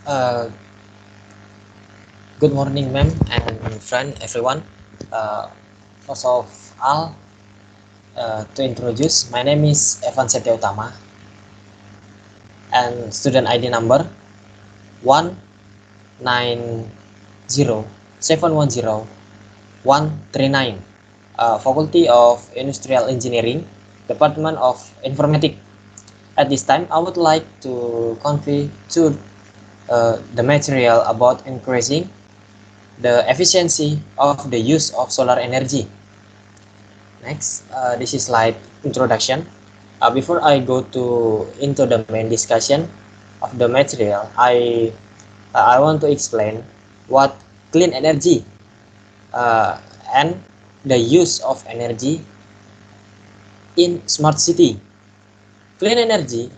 Uh, Good morning, ma'am and friend, everyone. Uh, First of all, to introduce, my name is Evan Setia Utama, and student ID number 190710139, Faculty of Industrial Engineering, Department of Informatics. At this time, I would like to convey to the material about increasing the efficiency of the use of solar energy. Next, this is slide introduction. Before I go to into the main discussion of the material, I want to explain what clean energy uh, and the use of energy in smart city. Clean energy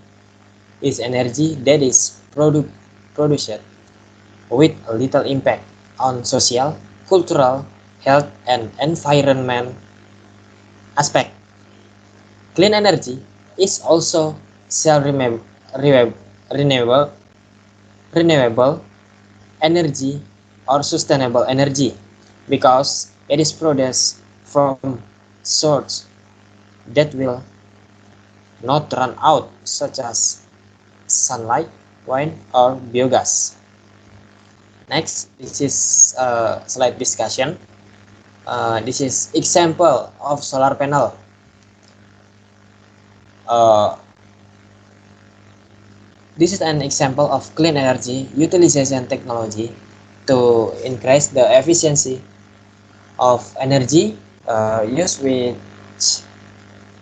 is energy that is produced with little impact on social, cultural, health, and environment aspect. Clean energy is also self-renewable renewable energy or sustainable energy because it is produced from sources that will not run out, such as sunlight, wind, or biogas. Next, this is slide discussion. This is example of solar panel. Uh, This is an example of clean energy utilization technology to increase the efficiency of energy used, which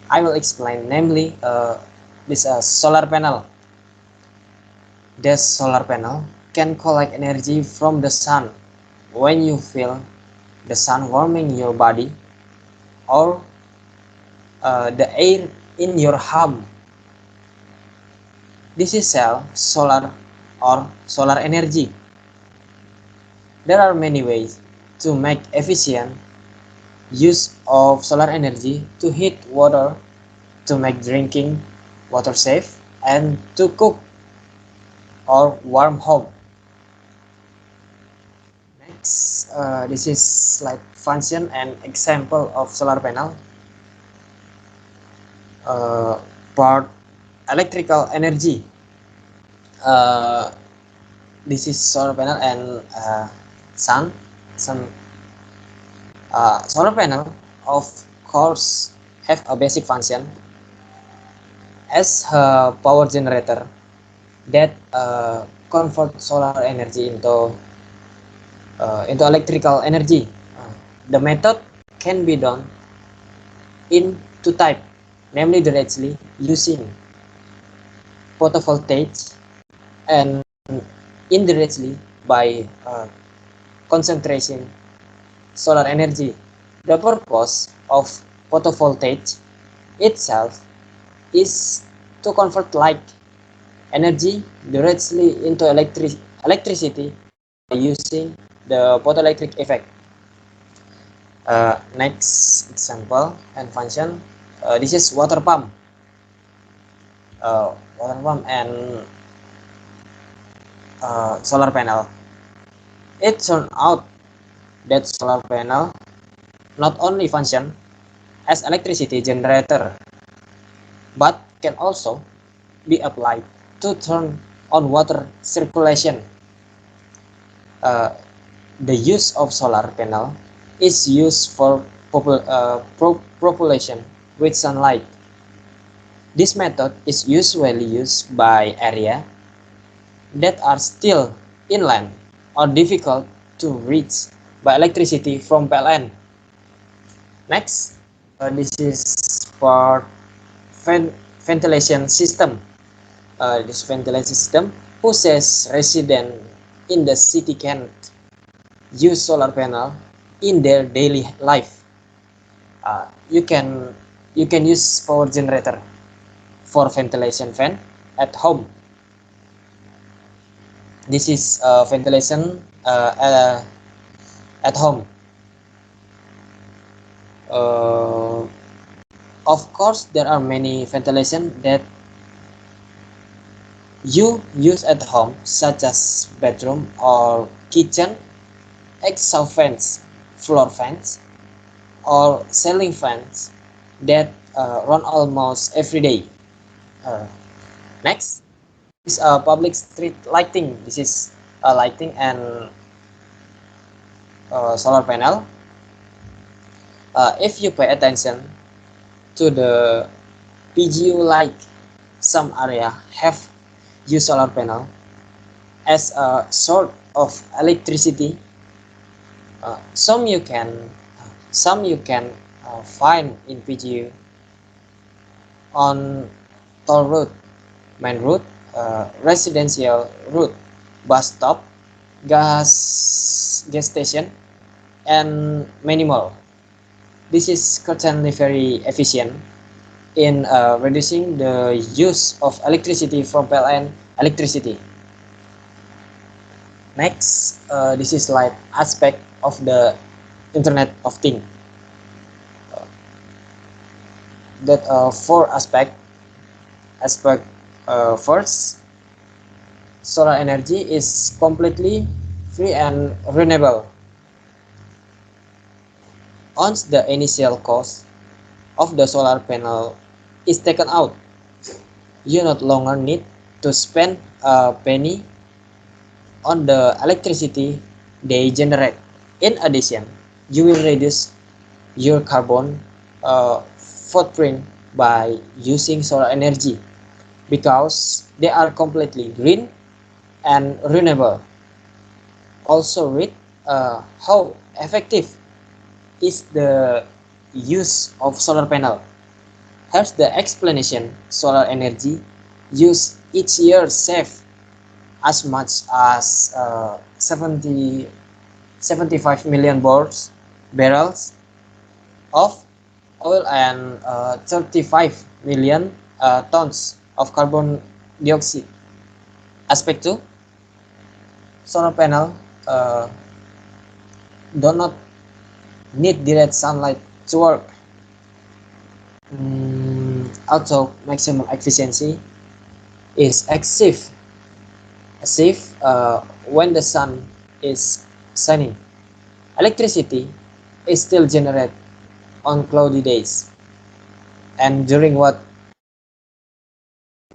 I will explain, namely this solar panel. This solar panel can collect energy from the sun when you feel the sun warming your body or the air in your home. This is cell solar or solar energy. There are many ways to make efficient use of solar energy to heat water, to make drinking water safe, and to cook or warm home. Next, this is like function and example of solar panel. Uh, Part electrical energy. Uh, this is solar panel and sun. Sun solar panel, of course, have a basic function as a power generator that convert solar energy into electrical energy. The method can be done in two types, namely directly using photovoltaic and indirectly by concentration solar energy. The purpose of photovoltaic itself is to convert light energy directly into electricity by using the photoelectric effect. Next example and function. This is water pump and solar panel. It turned out that solar panel not only function as electricity generator, but can also be applied to turn on water circulation. Uh, the use of solar panel is used for propulsion with sunlight. This method is usually used by area that are still inland or difficult to reach by electricity from PLN. Next, this is for ventilation system. This ventilation system pushes residents in the city can use solar panel in their daily life. Uh, you can you can use power generator for ventilation fan at home. This is ventilation at home. Uh, of course, there are many ventilation that you use at home, such as bedroom or kitchen, exhaust fans, floor fans, or ceiling fans that run almost every day. Uh, Next is public street lighting. This is lighting and solar panel. If you pay attention to the PGU light, some area have used solar panel as a sort of electricity. Some you can find in PGU on toll road, main road, residential route, bus stop, gas station, and many more. This is certainly very efficient in reducing the use of electricity from PLN electricity. Next, this is like aspect of the Internet of Things. That four aspect. First, solar energy is completely free and renewable. Once the initial cost of the solar panel is taken out, you no longer need to spend a penny on the electricity they generate. In addition, you will reduce your carbon footprint by using solar energy because they are completely green and renewable. Also read how effective is the use of solar panel. Here's the explanation. Solar energy used each year save as much as 75 million barrels of oil and 35 million tons of carbon dioxide. Aspect 2, solar panel uh, do not need direct sunlight to work. Also, maximum efficiency is achieved when the sun is shining. Electricity is still generated on cloudy days and during what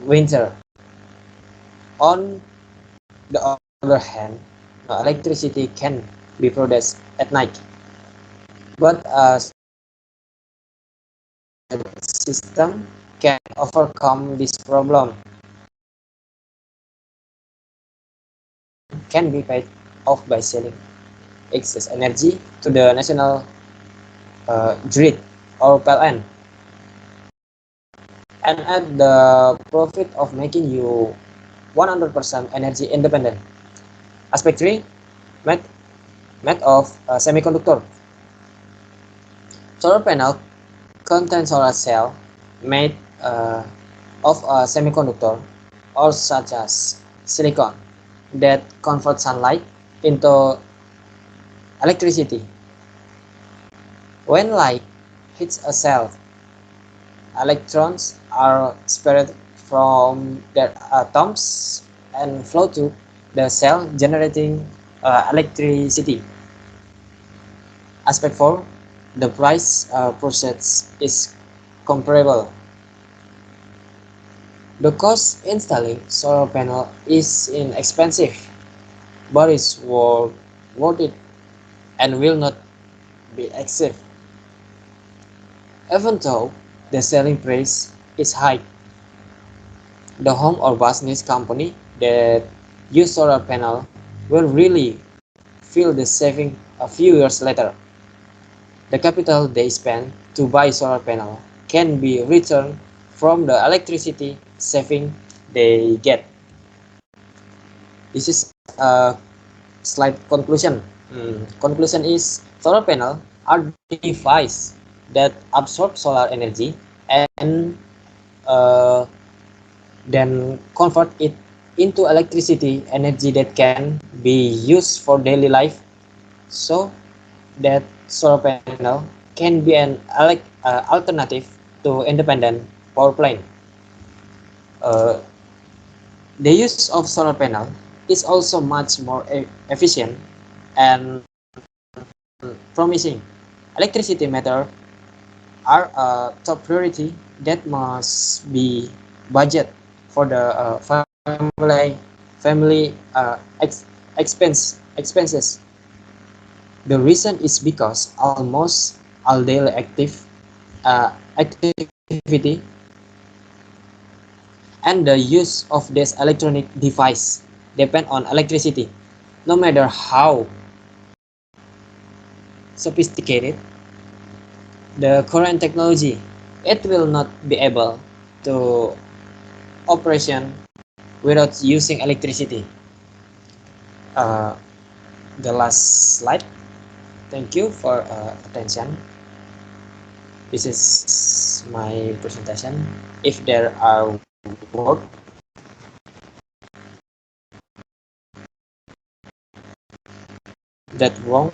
winter. On the other hand, electricity can be produced at night, but a system can overcome this problem. Can be paid off by selling excess energy to the national grid or PLN and add the profit of making you 100% energy independent. Aspect 3, made of semiconductor. Solar panel contain solar cell made of a semiconductor or such as silicon that convert sunlight into electricity. When light hits a cell, electrons are spared from their atoms and flow to the cell, generating electricity. Aspect 4, the price process is comparable. The cost installing solar panel is inexpensive, but it's worth it and will not be excessive. Even though the selling price is high, the home or business company that use solar panel will really feel the saving a few years later. The capital they spend to buy solar panel can be returned from the electricity saving they get. This is a slight conclusion. Conclusion is solar panel are devices that absorb solar energy and uh, then convert it into electricity energy that can be used for daily life, so that solar panel can be an alternative to independent power plant. Uh, The use of solar panel is also much more efficient and promising. Electricity matter are a top priority that must be budget for the family expenses. The reason is because almost all daily activity and the use of this electronic device depend on electricity. No matter how sophisticated the current technology, it will not be able to operation without using electricity. Uh, the last slide. Thank you for attention. This is my presentation. If there are words that wrong,